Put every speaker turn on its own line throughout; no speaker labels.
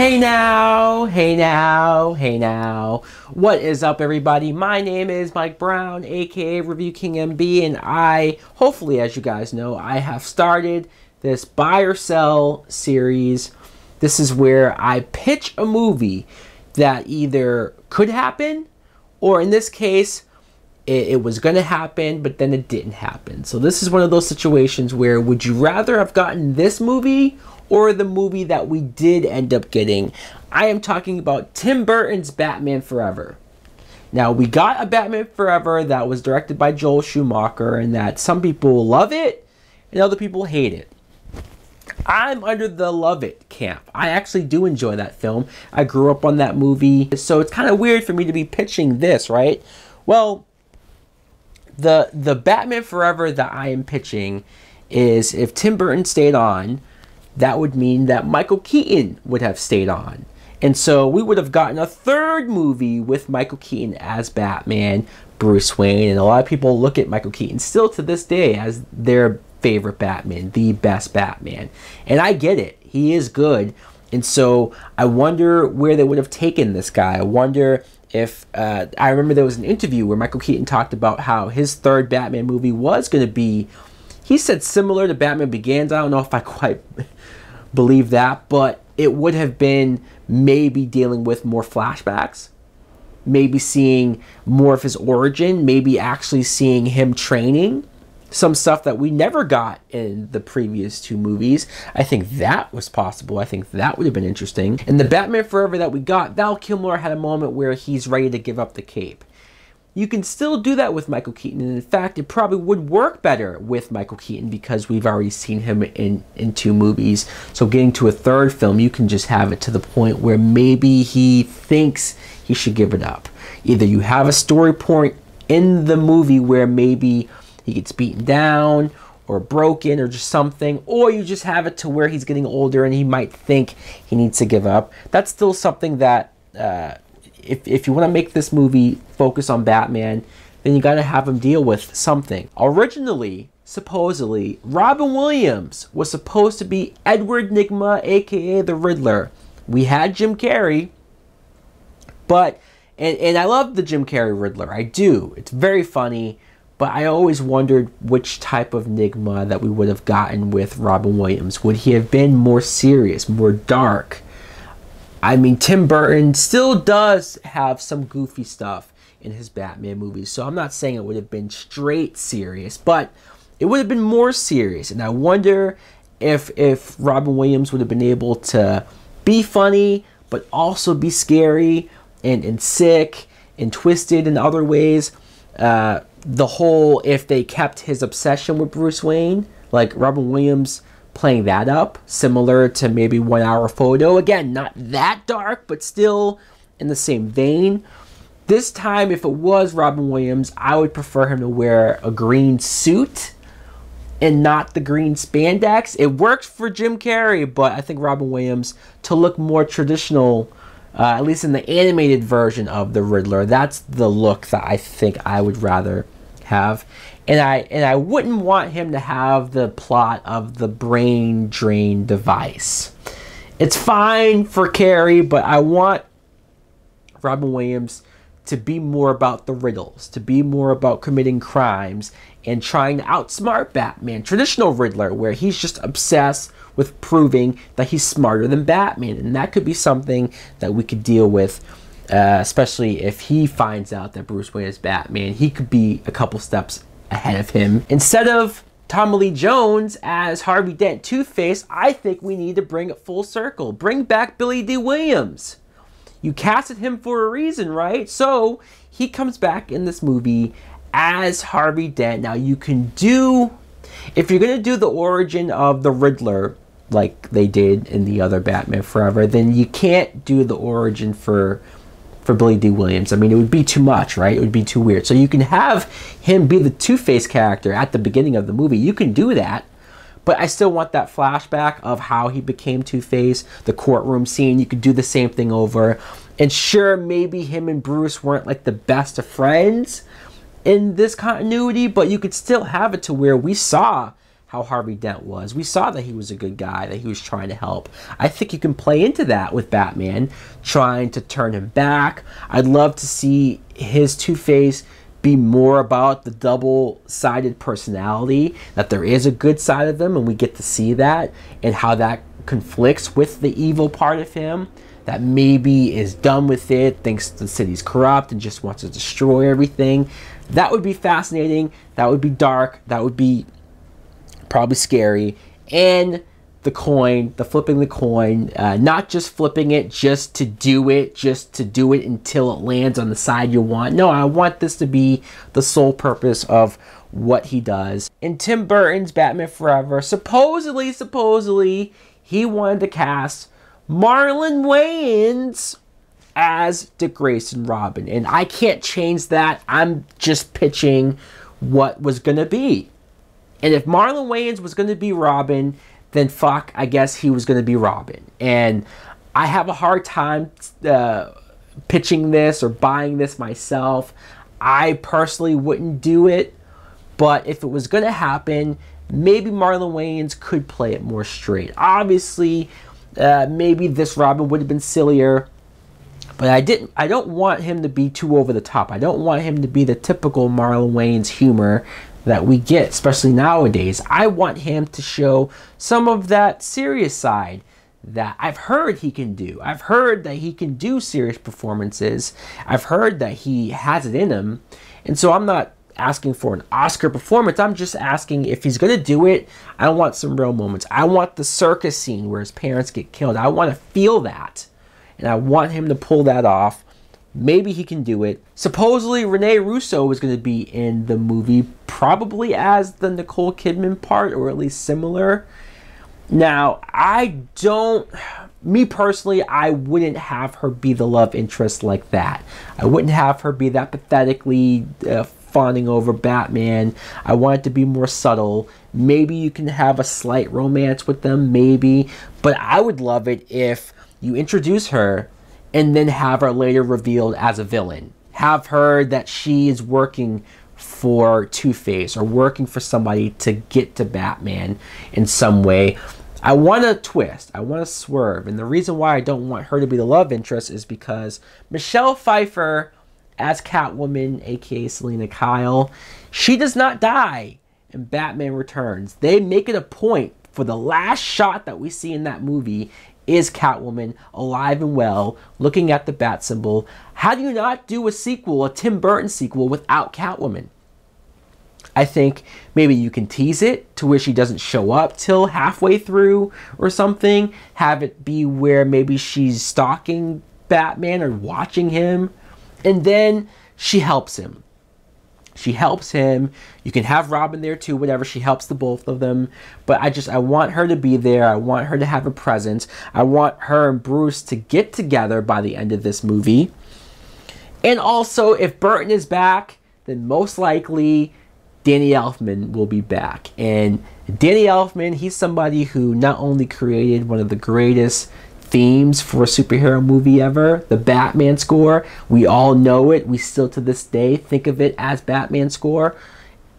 Hey now, hey now, hey now. What is up, everybody? My name is Mike Brown, aka ReviewKingMB, and hopefully, as you guys know, I have started this buy or sell series. This is where I pitch a movie that either could happen, or in this case, it was going to happen, but then it didn't happen. So this is one of those situations where would you rather have gotten this movie or the movie that we did end up getting? I am talking about Tim Burton's Batman Forever. Now, we got a Batman Forever that was directed by Joel Schumacher, and that some people love it and other people hate it. I'm under the love it camp. I actually do enjoy that film. I grew up on that movie, so it's kind of weird for me to be pitching this, right? Well, the Batman Forever that I am pitching is, if Tim Burton stayed on, that would mean that Michael Keaton would have stayed on. And so we would have gotten a third movie with Michael Keaton as Batman, Bruce Wayne, and a lot of people look at Michael Keaton still to this day as their favorite Batman, the best Batman. And I get it. He is good. And so I wonder where they would have taken this guy. I wonder if, I remember there was an interview where Michael Keaton talked about how his third Batman movie was going to be, he said, similar to Batman Begins. I don't know if I quite believe that, but it would have been maybe dealing with more flashbacks, maybe seeing more of his origin, maybe actually seeing him training, some stuff that we never got in the previous two movies. I think that was possible. I think that would have been interesting. In the Batman Forever that we got, Val Kilmer had a moment where he's ready to give up the cape. You can still do that with Michael Keaton, and in fact, it probably would work better with Michael Keaton because we've already seen him in two movies. So getting to a third film, you can just have it to the point where maybe he thinks he should give it up. Either you have a story point in the movie where maybe he gets beaten down or broken or just something, or you just have it to where he's getting older and he might think he needs to give up. That's still something that if you want to make this movie focus on Batman, then you got to have him deal with something. Originally, supposedly, Robin Williams was supposed to be Edward Nygma, aka the Riddler. We had Jim Carrey, but and I love the Jim Carrey Riddler. I do. It's very funny, but I always wondered which type of Nygma that we would have gotten with Robin Williams. Would he have been more serious, more dark? I mean, Tim Burton still does have some goofy stuff in his Batman movies, so I'm not saying it would have been straight serious, but it would have been more serious. And I wonder if Robin Williams would have been able to be funny, but also be scary and sick and twisted in other ways. The whole, if they kept his obsession with Bruce Wayne, like Robin Williams playing that up, similar to maybe 1 Hour Photo. Again, not that dark, but still in the same vein. This time, if it was Robin Williams, I would prefer him to wear a green suit and not the green spandex. It works for Jim Carrey, but I think Robin Williams, to look more traditional, at least in the animated version of the Riddler, that's the look that I think I would rather have. And I wouldn't want him to have the plot of the brain drain device. It's fine for Carrey, but I want Robin Williams to be more about the riddles, to be more about committing crimes and trying to outsmart Batman. Traditional Riddler, where he's just obsessed with proving that he's smarter than Batman. And that could be something that we could deal with, especially if he finds out that Bruce Wayne is Batman. He could be a couple steps ahead of him. Instead of Tommy Lee Jones as Harvey Dent Two-Face, I think we need to bring it full circle. Bring back Billy D. Williams. You casted him for a reason, right? So he comes back in this movie as Harvey Dent. Now you can do, if you're going to do the origin of the Riddler like they did in the other Batman Forever, then you can't do the origin for Billy D. Williams. I mean, it would be too much, right? It would be too weird. So you can have him be the Two-Face character at the beginning of the movie. You can do that, but I still want that flashback of how he became Two-Face, the courtroom scene. You could do the same thing over. And sure, maybe him and Bruce weren't like the best of friends in this continuity, but you could still have it to where we saw how Harvey Dent was. We saw that he was a good guy, that he was trying to help. I think you can play into that with Batman, trying to turn him back. I'd love to see his Two-Face be more about the double-sided personality, that there is a good side of him, and we get to see that, and how that conflicts with the evil part of him, that maybe is done with it, thinks the city's corrupt, and just wants to destroy everything. That would be fascinating. That would be dark. That would be probably scary. And the coin, the flipping the coin, not just flipping it just to do it until it lands on the side you want. No, I want this to be the sole purpose of what he does. In Tim Burton's Batman Forever, supposedly, he wanted to cast Marlon Wayans as Dick Grayson Robin. And I can't change that. I'm just pitching what was going to be. And if Marlon Wayans was going to be Robin, then fuck, I guess he was going to be Robin. And I have a hard time pitching this or buying this myself. I personally wouldn't do it. But if it was going to happen, maybe Marlon Wayans could play it more straight. Obviously, maybe this Robin would have been sillier. But I don't want him to be too over the top. I don't want him to be the typical Marlon Wayans humor that we get, especially nowadays. I want him to show some of that serious side that I've heard he can do. I've heard that he can do serious performances. I've heard that he has it in him. And so I'm not asking for an Oscar performance. I'm just asking, if he's going to do it, I want some real moments. I want the circus scene where his parents get killed. I want to feel that. And I want him to pull that off. Maybe he can do it. Supposedly, Rene Russo is going to be in the movie, probably as the Nicole Kidman part, or at least similar. Now, me personally, I wouldn't have her be the love interest like that. I wouldn't have her be that pathetically fawning over Batman. I want it to be more subtle. Maybe you can have a slight romance with them, maybe. But I would love it if you introduce her and then have her later revealed as a villain. Have her that she is working for Two-Face or working for somebody to get to Batman in some way. I want a twist. I want to swerve. And the reason why I don't want her to be the love interest is because Michelle Pfeiffer as Catwoman, aka Selena Kyle, she does not die in Batman Returns. They make it a point for the last shot that we see in that movie is Catwoman alive and well, looking at the bat symbol. How do you not do a sequel, a Tim Burton sequel, without Catwoman? I think maybe you can tease it to where she doesn't show up till halfway through or something. Have it be where maybe she's stalking Batman or watching him, and then she helps him. She helps him. You can have Robin there too, whatever. She helps the both of them. But I want her to be there. I want her to have a presence. I want her and Bruce to get together by the end of this movie. And also, if Burton is back, then most likely Danny Elfman will be back. And Danny Elfman, he's somebody who not only created one of the greatest themes for a superhero movie ever, the Batman score. We all know it. We still to this day think of it as Batman score.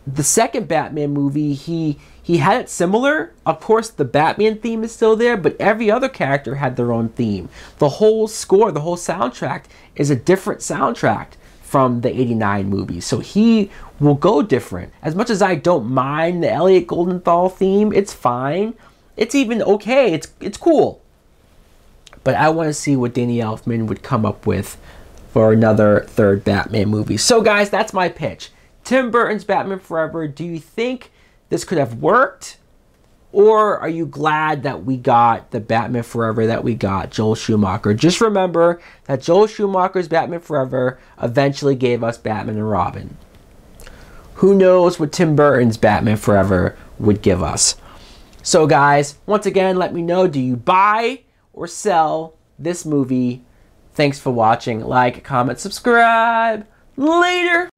The second Batman movie, he had it similar. Of course, the Batman theme is still there, but every other character had their own theme. The whole score, the whole soundtrack is a different soundtrack from the '89 movie. So he will go different. As much as I don't mind the Elliot Goldenthal theme, it's fine. It's even okay. It's cool. But I want to see what Danny Elfman would come up with for another third Batman movie. So guys, that's my pitch. Tim Burton's Batman Forever. Do you think this could have worked? Or are you glad that we got the Batman Forever that we got, Joel Schumacher? Just remember that Joel Schumacher's Batman Forever eventually gave us Batman and Robin. Who knows what Tim Burton's Batman Forever would give us? So guys, once again, let me know, do you buy or sell this movie? Thanks for watching. Like, comment, subscribe. Later!